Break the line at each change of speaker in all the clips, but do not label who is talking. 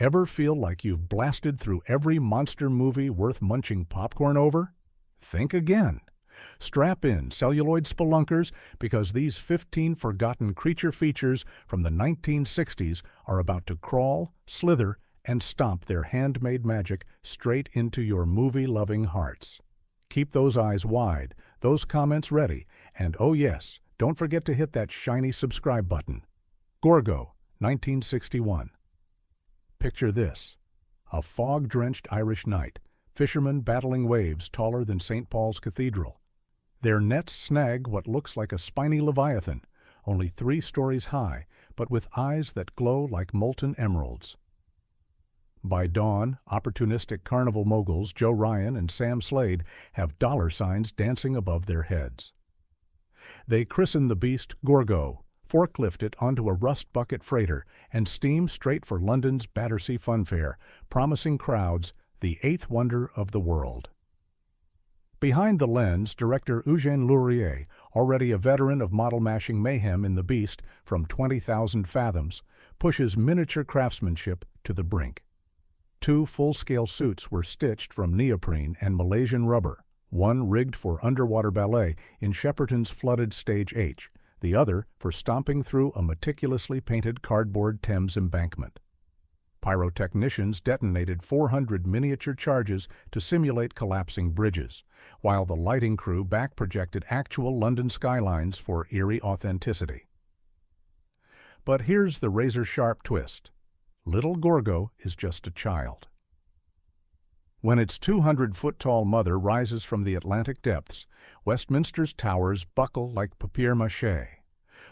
Ever feel like you've blasted through every monster movie worth munching popcorn over? Think again. Strap in, celluloid spelunkers, because these 15 forgotten creature features from the 1960s are about to crawl, slither, and stomp their handmade magic straight into your movie-loving hearts. Keep those eyes wide, those comments ready, and oh yes, don't forget to hit that shiny subscribe button. Gorgo, 1961. Picture this: a fog-drenched Irish night, fishermen battling waves taller than St. Paul's Cathedral. Their nets snag what looks like a spiny leviathan, only 3 stories high, but with eyes that glow like molten emeralds. By dawn, opportunistic carnival moguls Joe Ryan and Sam Slade have dollar signs dancing above their heads. They christen the beast Gorgo, forklift it onto a rust bucket freighter, and steam straight for London's Battersea Fun Fair, promising crowds the 8th wonder of the world. Behind the lens, director Eugène Lourier, already a veteran of model-mashing mayhem in The Beast from 20,000 fathoms, pushes miniature craftsmanship to the brink. 2 full-scale suits were stitched from neoprene and Malaysian rubber, one rigged for underwater ballet in Shepperton's flooded Stage H, the other for stomping through a meticulously painted cardboard Thames embankment. Pyrotechnicians detonated 400 miniature charges to simulate collapsing bridges, while the lighting crew back-projected actual London skylines for eerie authenticity. But here's the razor-sharp twist. Little Gorgo is just a child. When its 200-foot-tall mother rises from the Atlantic depths, Westminster's towers buckle like papier-mâché.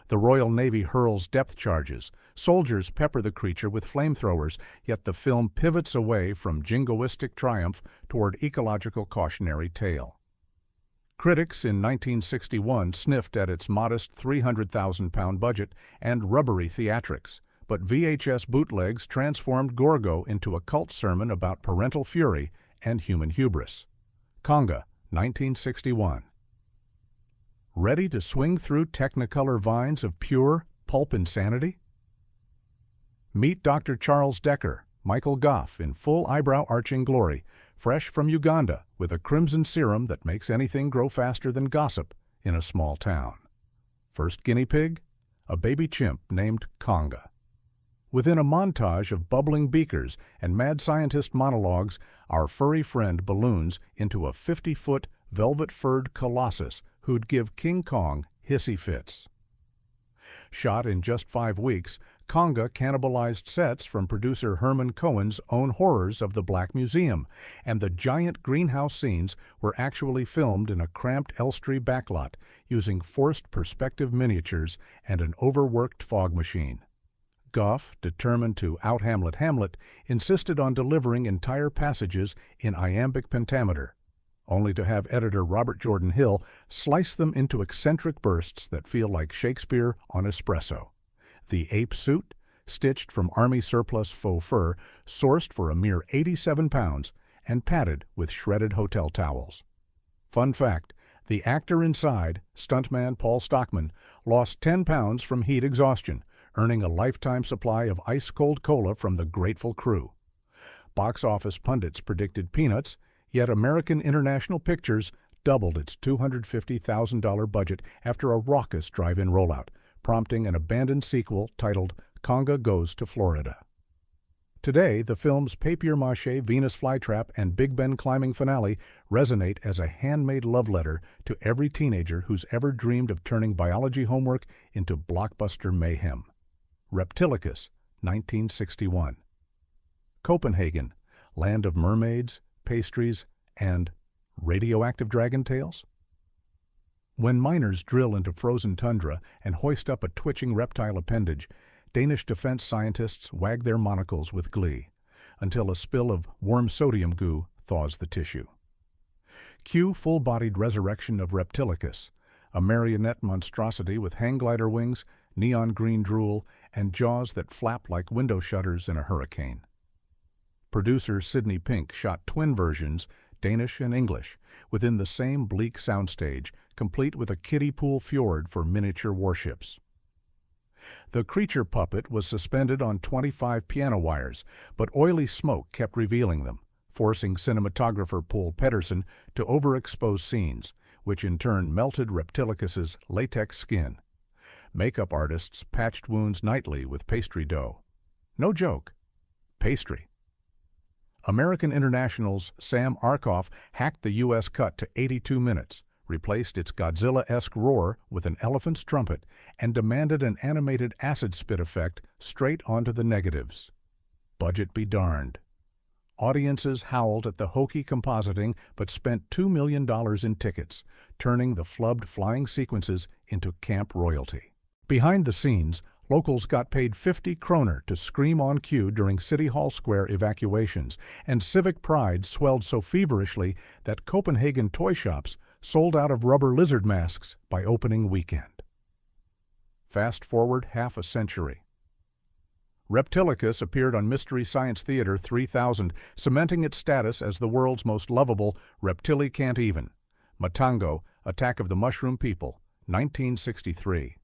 The Royal Navy hurls depth charges, soldiers pepper the creature with flamethrowers, yet the film pivots away from jingoistic triumph toward ecological cautionary tale. Critics in 1961 sniffed at its modest £300,000 budget and rubbery theatrics, but VHS bootlegs transformed Gorgo into a cult sermon about parental fury and human hubris. Conga, 1961. Ready to swing through Technicolor vines of pure pulp insanity? Meet Dr. Charles Decker, Michael Goff, in full eyebrow-arching glory, fresh from Uganda with a crimson serum that makes anything grow faster than gossip in a small town. First guinea pig? A baby chimp named Conga. Within a montage of bubbling beakers and mad scientist monologues, our furry friend balloons into a 50-foot, velvet-furred colossus who'd give King Kong hissy fits. Shot in just 5 weeks, Conga cannibalized sets from producer Herman Cohen's own Horrors of the Black Museum, and the giant greenhouse scenes were actually filmed in a cramped Elstree backlot using forced perspective miniatures and an overworked fog machine. Goff, determined to out-Hamlet Hamlet, insisted on delivering entire passages in iambic pentameter, only to have editor Robert Jordan Hill slice them into eccentric bursts that feel like Shakespeare on espresso. The ape suit, stitched from army surplus faux fur, sourced for a mere £87, and padded with shredded hotel towels. Fun fact, the actor inside, stuntman Paul Stockman, lost 10 pounds from heat exhaustion, earning a lifetime supply of ice-cold cola from the grateful crew. Box office pundits predicted peanuts, yet American International Pictures doubled its $250,000 budget after a raucous drive-in rollout, prompting an abandoned sequel titled Conga Goes to Florida. Today, the film's papier-mâché Venus flytrap and Big Ben climbing finale resonate as a handmade love letter to every teenager who's ever dreamed of turning biology homework into blockbuster mayhem. Reptilicus, 1961. Copenhagen, land of mermaids, pastries, and radioactive dragon tails? When miners drill into frozen tundra and hoist up a twitching reptile appendage, Danish defense scientists wag their monocles with glee, until a spill of warm sodium goo thaws the tissue. Cue full-bodied resurrection of Reptilicus, a marionette monstrosity with hang glider wings, neon green drool, and jaws that flap like window shutters in a hurricane. Producer Sidney Pink shot twin versions, Danish and English, within the same bleak soundstage, complete with a kiddie pool fjord for miniature warships. The creature puppet was suspended on 25 piano wires, but oily smoke kept revealing them, forcing cinematographer Paul Pedersen to overexpose scenes, which in turn melted Reptilicus's latex skin. Makeup artists patched wounds nightly with pastry dough. No joke. Pastry. American International's Sam Arkoff hacked the U.S. cut to 82 minutes, replaced its Godzilla-esque roar with an elephant's trumpet, and demanded an animated acid spit effect straight onto the negatives. Budget be darned. Audiences howled at the hokey compositing but spent $2 million in tickets, turning the flubbed flying sequences into camp royalty. Behind the scenes, locals got paid 50 kroner to scream on cue during City Hall Square evacuations, and civic pride swelled so feverishly that Copenhagen toy shops sold out of rubber lizard masks by opening weekend. Fast forward half a century. Reptilicus appeared on Mystery Science Theater 3000, cementing its status as the world's most lovable Reptili Can't Even. Matango, Attack of the Mushroom People, 1963.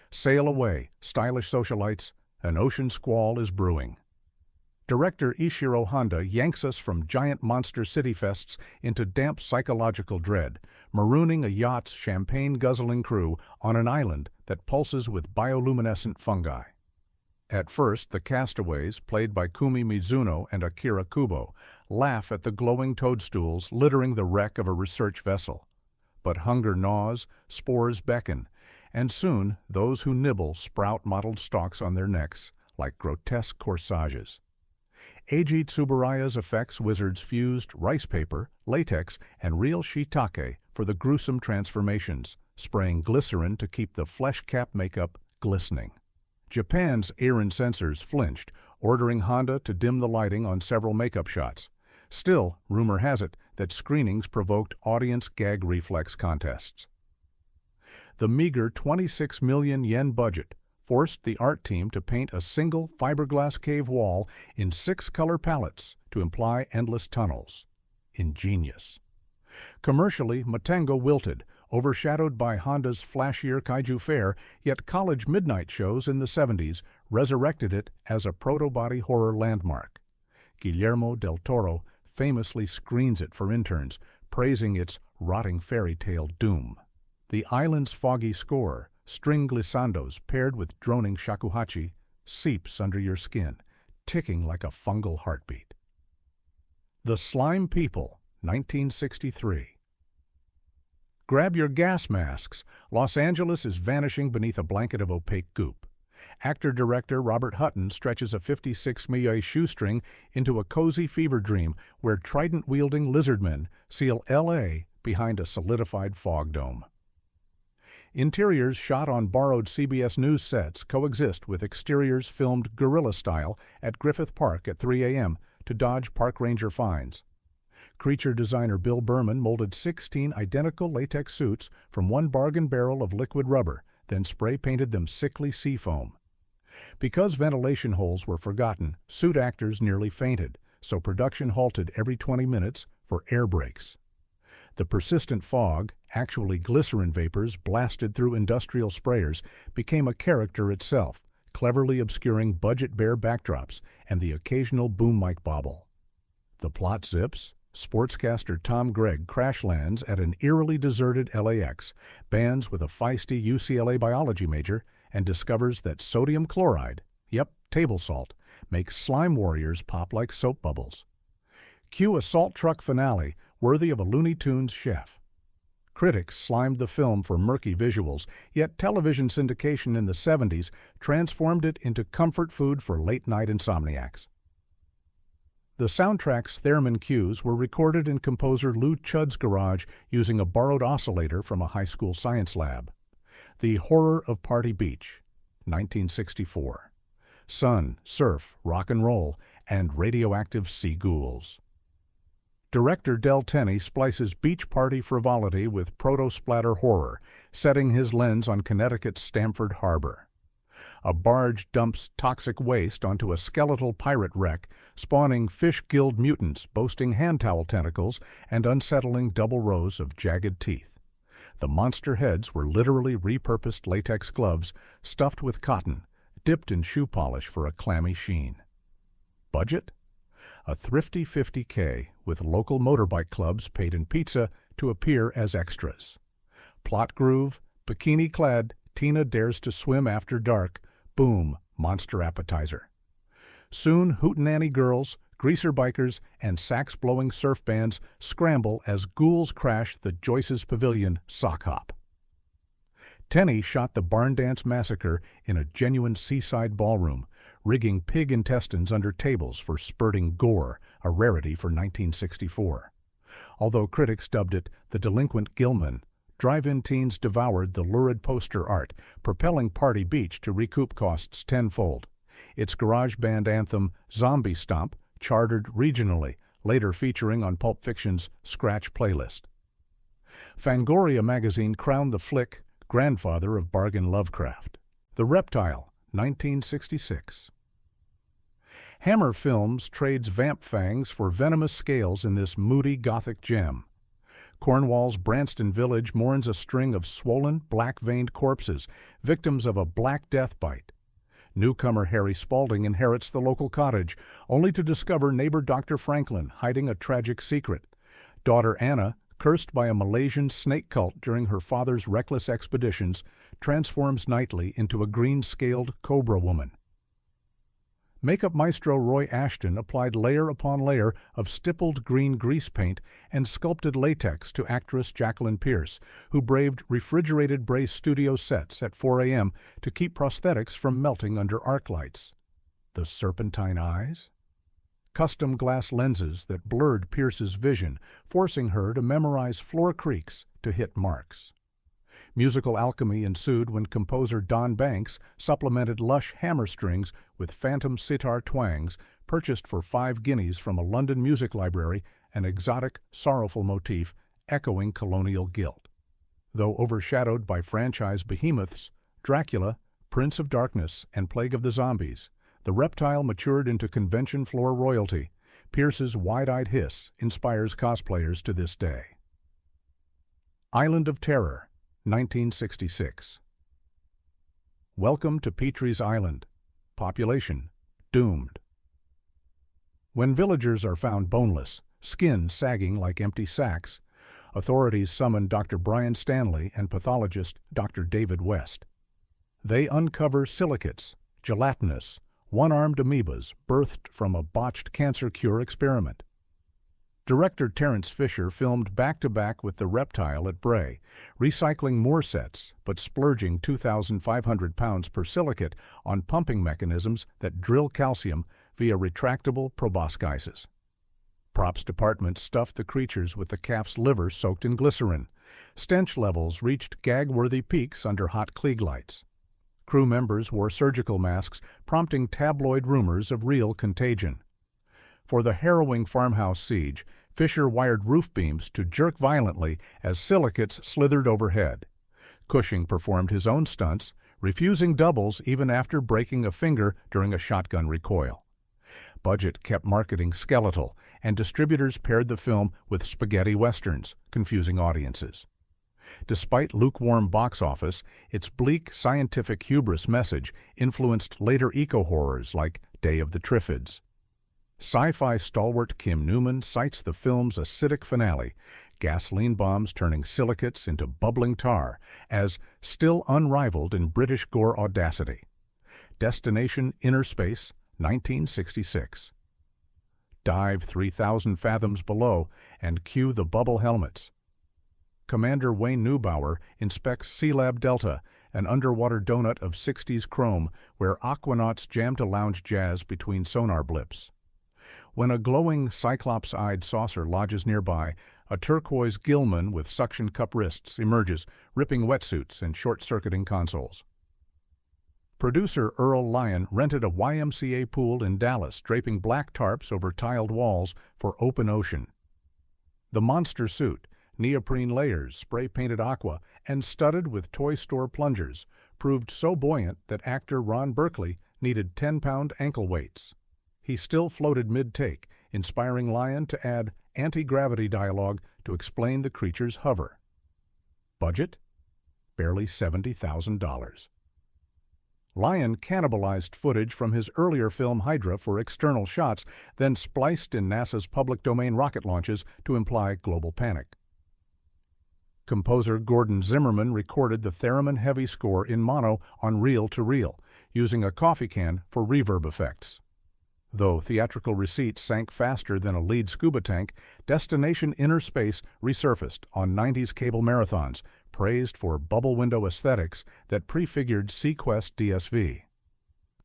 Sail away, stylish socialites, an ocean squall is brewing. Director Ishiro Honda yanks us from giant monster city fests into damp psychological dread, marooning a yacht's champagne-guzzling crew on an island that pulses with bioluminescent fungi. At first, the castaways, played by Kumi Mizuno and Akira Kubo, laugh at the glowing toadstools littering the wreck of a research vessel. But hunger gnaws, spores beckon, and soon those who nibble sprout mottled stalks on their necks like grotesque corsages. Eiji Tsuburaya's effects wizards fused rice paper, latex, and real shiitake for the gruesome transformations, spraying glycerin to keep the flesh cap makeup glistening. Japan's Eirin censors flinched, ordering Honda to dim the lighting on several makeup shots. Still, rumor has it that screenings provoked audience gag reflex contests. The meager 26 million yen budget forced the art team to paint a single fiberglass cave wall in 6 color palettes to imply endless tunnels. Ingenious. Commercially, Matango wilted, overshadowed by Honda's flashier kaiju fare, yet college midnight shows in the 70s resurrected it as a proto-body horror landmark. Guillermo del Toro famously screens it for interns, praising its rotting fairy tale doom. The island's foggy score, string glissandos paired with droning shakuhachi, seeps under your skin, ticking like a fungal heartbeat. The Slime People, 1963. Grab your gas masks. Los Angeles is vanishing beneath a blanket of opaque goop. Actor-director Robert Hutton stretches a 56 milli shoestring into a cozy fever dream where trident-wielding lizardmen seal L.A. behind a solidified fog dome. Interiors shot on borrowed CBS News sets coexist with exteriors filmed guerrilla style at Griffith Park at 3 a.m. to dodge park ranger fines. Creature designer Bill Berman molded 16 identical latex suits from one bargain barrel of liquid rubber, then spray-painted them sickly seafoam. Because ventilation holes were forgotten, suit actors nearly fainted, so production halted every 20 minutes for air brakes. The persistent fog, actually glycerin vapors blasted through industrial sprayers, became a character itself, cleverly obscuring budget-bare backdrops and the occasional boom mic bobble. The plot zips. Sportscaster Tom Gregg crash lands at an eerily deserted LAX, bands with a feisty UCLA biology major, and discovers that sodium chloride, yep, table salt, makes slime warriors pop like soap bubbles. Cue a salt truck finale worthy of a Looney Tunes chef. Critics slimed the film for murky visuals, yet television syndication in the 70s transformed it into comfort food for late-night insomniacs. The soundtrack's theremin cues were recorded in composer Lou Chudd's garage using a borrowed oscillator from a high school science lab. The Horror of Party Beach, 1964. Sun, surf, rock and roll, and radioactive sea ghouls. Director Del Tenney splices beach party frivolity with proto-splatter horror, setting his lens on Connecticut's Stamford Harbor. A barge dumps toxic waste onto a skeletal pirate wreck, spawning fish-gilled mutants boasting hand towel tentacles and unsettling double rows of jagged teeth. The monster heads were literally repurposed latex gloves stuffed with cotton, dipped in shoe polish for a clammy sheen. Budget? A thrifty $50K with local motorbike clubs paid in pizza to appear as extras. Plot groove, bikini-clad Tina dares to swim after dark, boom, monster appetizer. Soon hootenanny girls, greaser bikers, and sax-blowing surf bands scramble as ghouls crash the Joyce's Pavilion sock hop. Tenney shot the barn dance massacre in a genuine seaside ballroom, rigging pig intestines under tables for spurting gore, a rarity for 1964. Although critics dubbed it the delinquent Gilman, drive-in teens devoured the lurid poster art, propelling Party Beach to recoup costs tenfold. Its garage band anthem, Zombie Stomp, charted regionally, later featuring on Pulp Fiction's Scratch playlist. Fangoria magazine crowned the flick grandfather of bargain Lovecraft. The Reptile, 1966. Hammer Films trades vamp fangs for venomous scales in this moody Gothic gem. Cornwall's Branston Village mourns a string of swollen, black-veined corpses, victims of a black death bite. Newcomer Harry Spaulding inherits the local cottage, only to discover neighbor Dr. Franklin hiding a tragic secret. Daughter Anna, cursed by a Malaysian snake cult during her father's reckless expeditions, transforms nightly into a green-scaled cobra woman. Makeup maestro Roy Ashton applied layer upon layer of stippled green grease paint and sculpted latex to actress Jacqueline Pierce, who braved refrigerated brace studio sets at 4 a.m. to keep prosthetics from melting under arc lights. The serpentine eyes? Custom glass lenses that blurred Pierce's vision, forcing her to memorize floor creaks to hit marks. Musical alchemy ensued when composer Don Banks supplemented lush hammer strings with phantom sitar twangs, purchased for 5 guineas from a London music library, an exotic, sorrowful motif echoing colonial guilt. Though overshadowed by franchise behemoths, Dracula, Prince of Darkness, and Plague of the Zombies, The Reptile matured into convention floor royalty. Pierce's wide-eyed hiss inspires cosplayers to this day. Island of Terror, 1966. Welcome to Petrie's Island. Population doomed. When villagers are found boneless, skin sagging like empty sacks, authorities summon Dr. Brian Stanley and pathologist Dr. David West. They uncover silicates, gelatinous, one-armed amoebas birthed from a botched cancer cure experiment. Director Terence Fisher filmed back-to-back with The Reptile at Bray, recycling more sets but splurging 2,500 pounds per silicate on pumping mechanisms that drill calcium via retractable proboscises. Props department stuffed the creatures with the calf's liver soaked in glycerin. Stench levels reached gag-worthy peaks under hot Klieg lights. Crew members wore surgical masks, prompting tabloid rumors of real contagion. For the harrowing farmhouse siege, Fisher wired roof beams to jerk violently as silicates slithered overhead. Cushing performed his own stunts, refusing doubles even after breaking a finger during a shotgun recoil. Budget kept marketing skeletal, and distributors paired the film with spaghetti westerns, confusing audiences. Despite lukewarm box office, its bleak scientific hubris message influenced later eco-horrors like Day of the Triffids. Sci-fi stalwart Kim Newman cites the film's acidic finale, gasoline bombs turning silicates into bubbling tar, as still unrivaled in British gore audacity. Destination Inner Space, 1966. Dive 3,000 fathoms below and cue the bubble helmets. Commander Wayne Neubauer inspects Sealab Delta, an underwater donut of 60s chrome where aquanauts jam to lounge jazz between sonar blips. When a glowing cyclops-eyed saucer lodges nearby, a turquoise Gilman with suction cup wrists emerges, ripping wetsuits and short-circuiting consoles. Producer Earl Lyon rented a YMCA pool in Dallas, draping black tarps over tiled walls for open ocean. The monster suit, neoprene layers, spray-painted aqua, and studded with toy store plungers, proved so buoyant that actor Ron Burkley needed 10-pound ankle weights. He still floated mid-take, inspiring Lyon to add anti-gravity dialogue to explain the creature's hover. Budget? Barely $70,000. Lion cannibalized footage from his earlier film Hydra for external shots, then spliced in NASA's public domain rocket launches to imply global panic. Composer Gordon Zimmerman recorded the theremin-heavy score in mono on reel-to-reel, using a coffee can for reverb effects. Though theatrical receipts sank faster than a lead scuba tank, Destination Inner Space resurfaced on 90s cable marathons, praised for bubble window aesthetics that prefigured Sequest DSV.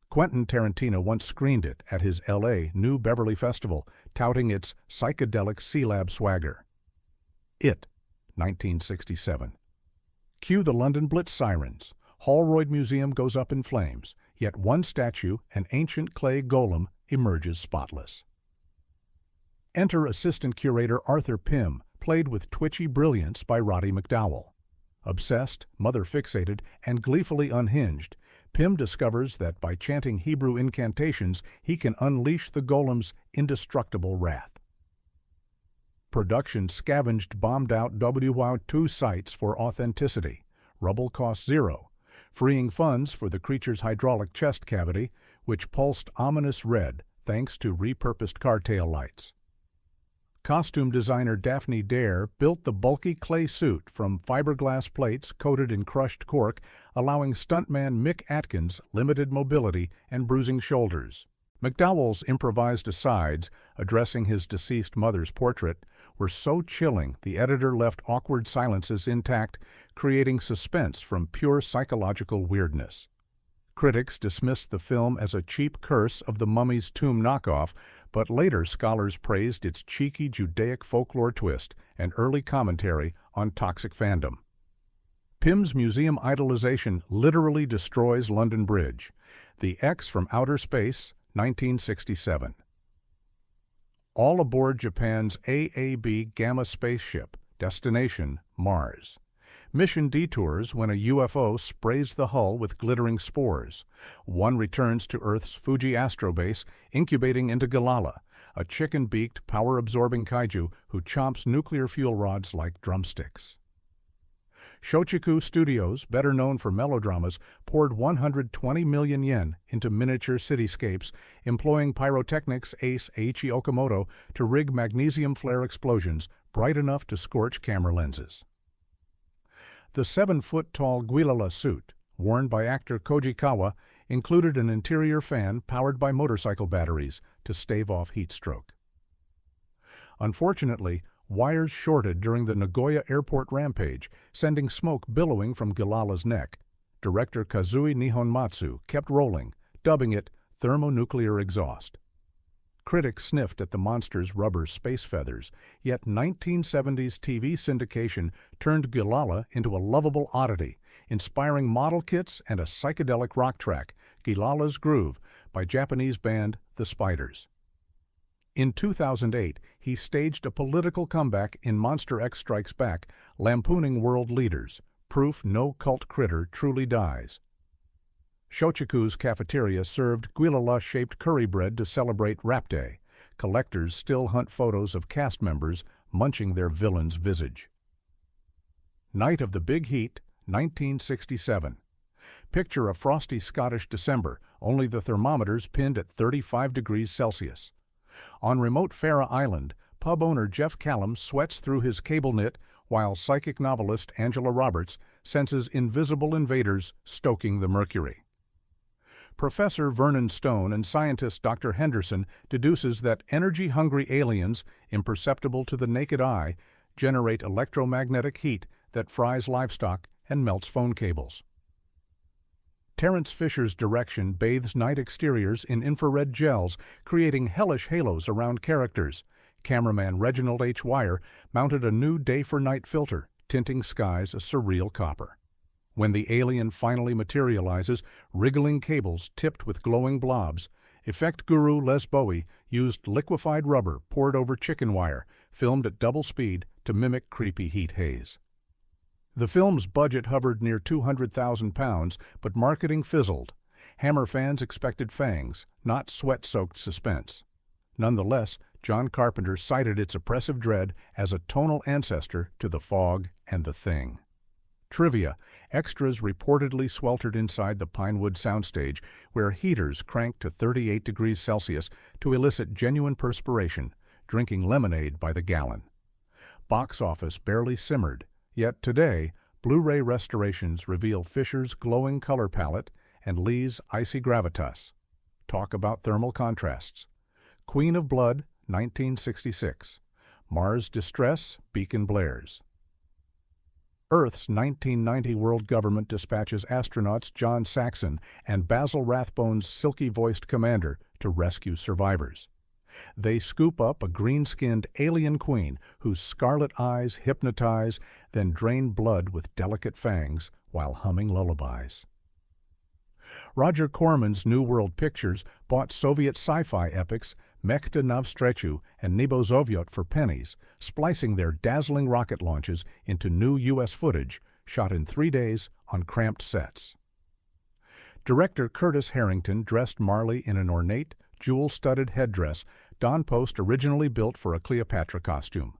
Quentin Tarantino once screened it at his L.A. New Beverly Festival, touting its psychedelic C-Lab swagger. It, 1967. Cue the London Blitz sirens. Holroyd Museum goes up in flames, yet one statue, an ancient clay golem, emerges spotless. Enter assistant curator Arthur Pym, played with twitchy brilliance by Roddy McDowall. Obsessed, mother-fixated, and gleefully unhinged, Pym discovers that by chanting Hebrew incantations he can unleash the golem's indestructible wrath. Production scavenged bombed-out WOW2 sites for authenticity. Rubble cost zero, freeing funds for the creature's hydraulic chest cavity, which pulsed ominous red thanks to repurposed car tail lights. Costume designer Daphne Dare built the bulky clay suit from fiberglass plates coated in crushed cork, allowing stuntman Mick Atkins limited mobility and bruising shoulders. McDowall's improvised asides, addressing his deceased mother's portrait, were so chilling the editor left awkward silences intact, creating suspense from pure psychological weirdness. Critics dismissed the film as a cheap curse of the Mummy's Tomb knockoff, but later scholars praised its cheeky Judaic folklore twist and early commentary on toxic fandom. Pym's museum idolization literally destroys London Bridge. The X from Outer Space, 1967. All aboard Japan's AAB Gamma spaceship, destination Mars. Mission detours when a UFO sprays the hull with glittering spores. One returns to Earth's Fuji Astrobase, incubating into Galala, a chicken-beaked, power-absorbing kaiju who chomps nuclear fuel rods like drumsticks. Shochiku Studios, better known for melodramas, poured 120 million yen into miniature cityscapes, employing pyrotechnics ace Eiichi Okamoto to rig magnesium flare explosions bright enough to scorch camera lenses. The 7-foot-tall Guilala suit, worn by actor Koji Kawa, included an interior fan powered by motorcycle batteries to stave off heat stroke. Unfortunately, wires shorted during the Nagoya airport rampage, sending smoke billowing from Guilala's neck. Director Kazui Nihonmatsu kept rolling, dubbing it thermonuclear exhaust. Critics sniffed at the monster's rubber space feathers, yet 1970s TV syndication turned Guilala into a lovable oddity, inspiring model kits and a psychedelic rock track, Guilala's Groove, by Japanese band The Spiders. In 2008, he staged a political comeback in Monster X Strikes Back, lampooning world leaders, proof no cult critter truly dies. Shochiku's cafeteria served Guilala-shaped curry bread to celebrate Rap Day. Collectors still hunt photos of cast members munching their villain's visage. Night of the Big Heat, 1967. Picture a frosty Scottish December, only the thermometers pinned at 35 degrees Celsius. On remote Farah Island, pub owner Jeff Callum sweats through his cable knit while psychic novelist Angela Roberts senses invisible invaders stoking the mercury. Professor Vernon Stone and scientist Dr. Henderson deduces that energy-hungry aliens, imperceptible to the naked eye, generate electromagnetic heat that fries livestock and melts phone cables. Terence Fisher's direction bathes night exteriors in infrared gels, creating hellish halos around characters. Cameraman Reginald H. Wire mounted a new day-for-night filter, tinting skies a surreal copper. When the alien finally materializes, wriggling cables tipped with glowing blobs, effect guru Les Bowie used liquefied rubber poured over chicken wire, filmed at double speed to mimic creepy heat haze. The film's budget hovered near £200,000, but marketing fizzled. Hammer fans expected fangs, not sweat-soaked suspense. Nonetheless, John Carpenter cited its oppressive dread as a tonal ancestor to The Fog and The Thing. Trivia: extras reportedly sweltered inside the Pinewood soundstage, where heaters cranked to 38 degrees Celsius to elicit genuine perspiration, drinking lemonade by the gallon. Box office barely simmered, yet today, Blu-ray restorations reveal Fisher's glowing color palette and Lee's icy gravitas. Talk about thermal contrasts. Queen of Blood, 1966. Mars Distress, Beacon Blares. Earth's 1990 world government dispatches astronauts John Saxon and Basil Rathbone's silky-voiced commander to rescue survivors. They scoop up a green-skinned alien queen whose scarlet eyes hypnotize, then drain blood with delicate fangs while humming lullabies. Roger Corman's New World Pictures bought Soviet sci-fi epics Mechta Navstrechu and Nebozovyot for pennies, splicing their dazzling rocket launches into new U.S. footage shot in 3 days on cramped sets. Director Curtis Harrington dressed Marley in an ornate, jewel-studded headdress Don Post originally built for a Cleopatra costume.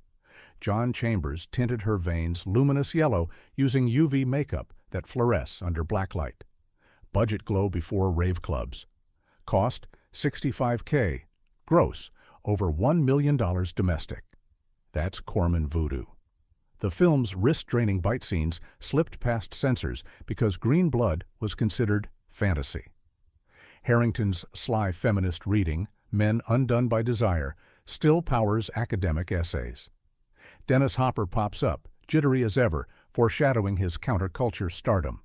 John Chambers tinted her veins luminous yellow using UV makeup that fluoresces under blacklight. Budget glow before rave clubs. Cost $65K. Gross, over $1 million domestic. That's Corman voodoo. The film's wrist-draining bite scenes slipped past censors because green blood was considered fantasy. Harrington's sly feminist reading, Men Undone by Desire, still powers academic essays. Dennis Hopper pops up, jittery as ever, foreshadowing his counterculture stardom.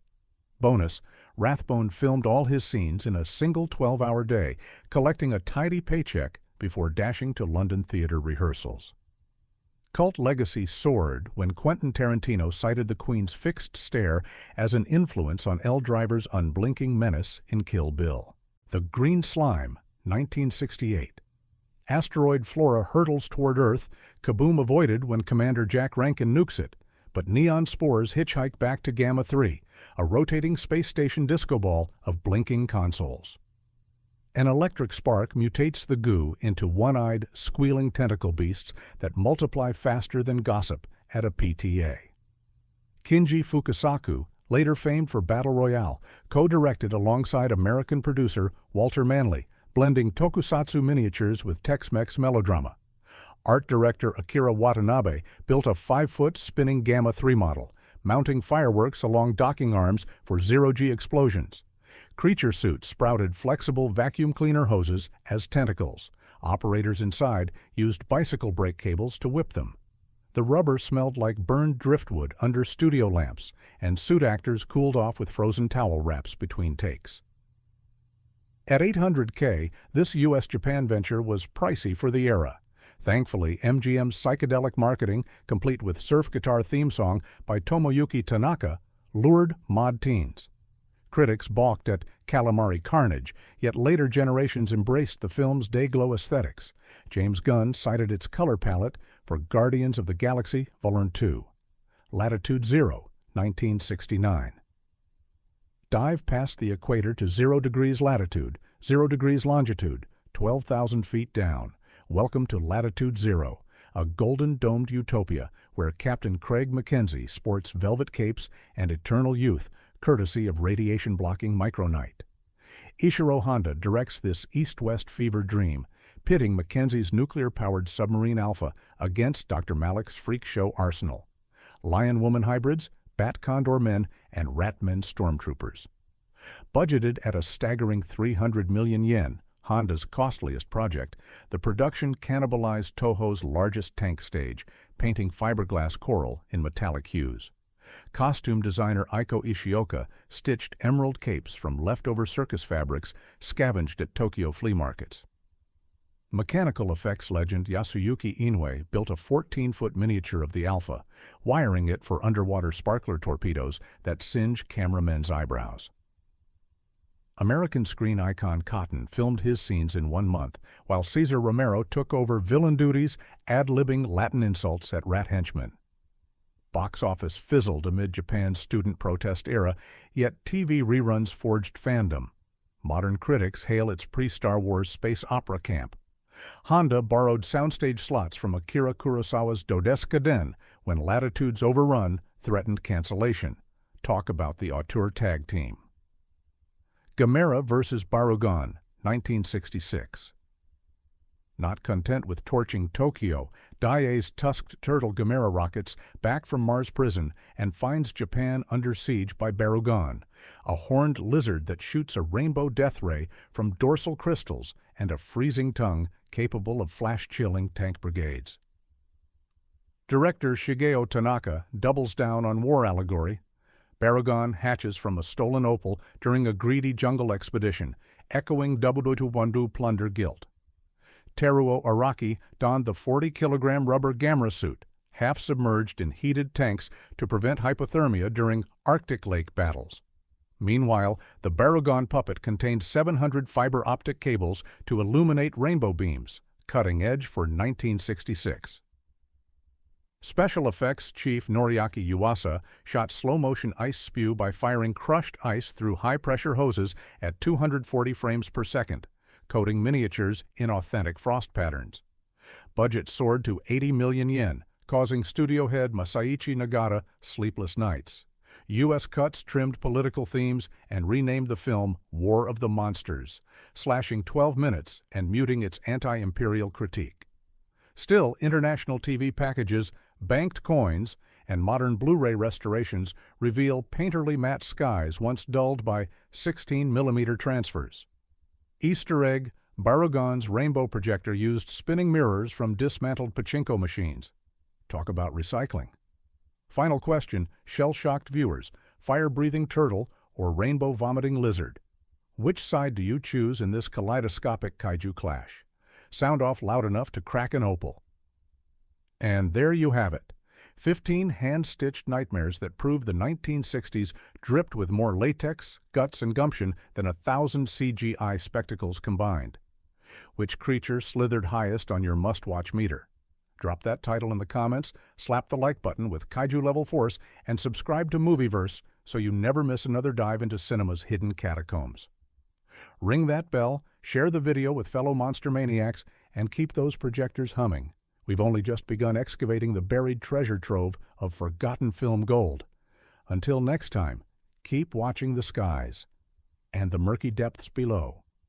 Bonus: Rathbone filmed all his scenes in a single 12-hour day, collecting a tidy paycheck before dashing to London theater rehearsals. Cult legacy soared when Quentin Tarantino cited the Queen's fixed stare as an influence on Elle Driver's unblinking menace in Kill Bill. The Green Slime, 1968. Asteroid Flora hurtles toward Earth, kaboom avoided when Commander Jack Rankin nukes it, but neon spores hitchhike back to Gamma 3, a rotating space station disco ball of blinking consoles. An electric spark mutates the goo into one-eyed, squealing tentacle beasts that multiply faster than gossip at a PTA. Kinji Fukasaku, later famed for Battle Royale, co-directed alongside American producer Walter Manley, blending tokusatsu miniatures with Tex-Mex melodrama. Art director Akira Watanabe built a 5-foot spinning Gamma 3 model, mounting fireworks along docking arms for zero-G explosions. Creature suits sprouted flexible vacuum cleaner hoses as tentacles. Operators inside used bicycle brake cables to whip them. The rubber smelled like burned driftwood under studio lamps, and suit actors cooled off with frozen towel wraps between takes. At $800K, this U.S.-Japan venture was pricey for the era. Thankfully, MGM's psychedelic marketing, complete with surf guitar theme song by Tomoyuki Tanaka, lured mod teens. Critics balked at calamari carnage, yet later generations embraced the film's day-glow aesthetics. James Gunn cited its color palette for Guardians of the Galaxy Vol. 2. Latitude 0, 1969. Dive past the equator to 0 degrees latitude, 0 degrees longitude, 12,000 feet down. Welcome to Latitude 0, a golden-domed utopia where Captain Craig Mackenzie sports velvet capes and eternal youth, courtesy of radiation-blocking micronite. Ishiro Honda directs this east-west fever dream, pitting Mackenzie's nuclear-powered submarine Alpha against Dr. Malik's freak show arsenal. Lion-woman hybrids, bat-condor men, and rat-men stormtroopers. Budgeted at a staggering 300 million yen, Honda's costliest project, the production cannibalized Toho's largest tank stage, painting fiberglass coral in metallic hues. Costume designer Eiko Ishioka stitched emerald capes from leftover circus fabrics scavenged at Tokyo flea markets. Mechanical effects legend Yasuyuki Inoue built a 14-foot miniature of the Alpha, wiring it for underwater sparkler torpedoes that singe cameramen's eyebrows. American screen icon Cotton filmed his scenes in 1 month, while Cesar Romero took over villain duties, ad-libbing Latin insults at rat henchmen. Box office fizzled amid Japan's student protest era, yet TV reruns forged fandom. Modern critics hail its pre-Star Wars space opera camp. Honda borrowed soundstage slots from Akira Kurosawa's Dodesca Den when Latitude's overrun threatened cancellation, Talk about the auteur tag team. Gamera vs. Barugan, 1966. Not content with torching Tokyo, Daiei's tusked turtle Gamera rockets back from Mars prison and finds Japan under siege by Barugan, a horned lizard that shoots a rainbow death ray from dorsal crystals and a freezing tongue capable of flash-chilling tank brigades. Director Shigeo Tanaka doubles down on war allegory. Barugan hatches from a stolen opal during a greedy jungle expedition, echoing Dabudotubandu plunder guilt. Teruo Araki donned the 40-kilogram rubber Gamera suit, half submerged in heated tanks to prevent hypothermia during Arctic Lake battles. Meanwhile, the Barugan puppet contained 700 fiber optic cables to illuminate rainbow beams, cutting edge for 1966. Special effects chief Noriaki Yuasa shot slow-motion ice spew by firing crushed ice through high-pressure hoses at 240 frames per second, coating miniatures in authentic frost patterns. Budget soared to 80 million yen, causing studio head Masaichi Nagata sleepless nights. U.S. cuts trimmed political themes and renamed the film War of the Monsters, slashing 12 minutes and muting its anti-imperial critique. Still, international TV packages, banked coins, and modern Blu-ray restorations reveal painterly matte skies once dulled by 16mm transfers. Easter egg, Barugan's rainbow projector used spinning mirrors from dismantled pachinko machines. Talk about recycling. Final question, shell-shocked viewers, fire-breathing turtle or rainbow-vomiting lizard? Which side do you choose in this kaleidoscopic kaiju clash? Sound off loud enough to crack an opal. And there you have it. 15 hand-stitched nightmares that prove the 1960s dripped with more latex, guts, and gumption than 1,000 CGI spectacles combined. Which creature slithered highest on your must-watch meter? Drop that title in the comments, slap the like button with kaiju-level force, and subscribe to Movieverse so you never miss another dive into cinema's hidden catacombs. Ring that bell, share the video with fellow monster maniacs, and keep those projectors humming. We've only just begun excavating the buried treasure trove of forgotten film gold. Until next time, keep watching the skies and the murky depths below.